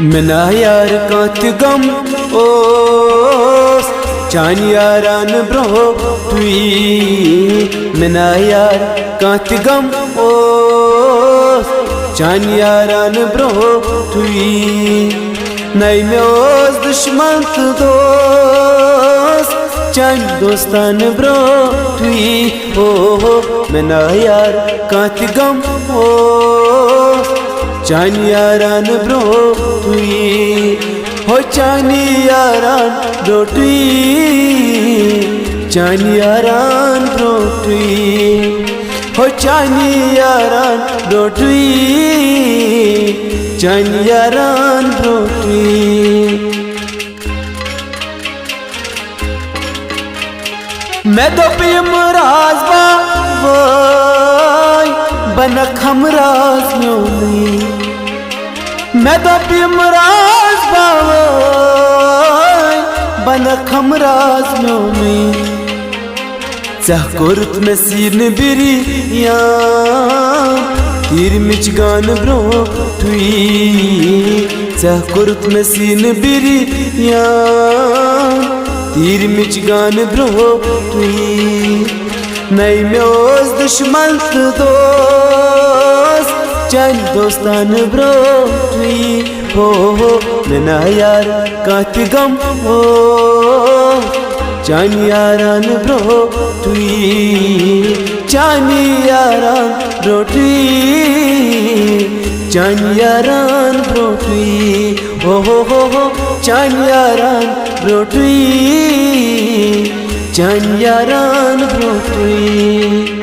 मना यार कात गम ओस चान यारान ब्रो तुई मना यार कात गम ओस चान यारान ब्रो तुई नई में ओस दुश्मन दोस्त चान दोस्तान ब्रो तुई हो मना यार कात गम ओस चान यारान ब्रो तुई हो चानी यारान ब्रो तुई चान यारान ब्रो तुई हो चानी यारान ब्रो तुई चान यारान ब्रो तुई मैं तो पियम राजबा बनक हमराज में मैं तो पिमराज बावै बनक हमराज में चहकुरत में सीन बिरिया तीर मिचगान ब्रो तुई चहकुरत में सीन बिरिया तीर मिचगान ब्रो तुई नई में ओस दुश्मन दोस्त चल दोस्तान ब्रो तुई हो मना यार कात गम हो चान यारान ब्रो तुई चानी यारान ब्रो तुई चान यारान ब्रो तुई हो चान यारान ब्रो तुई चान यारान ब्रो तुई।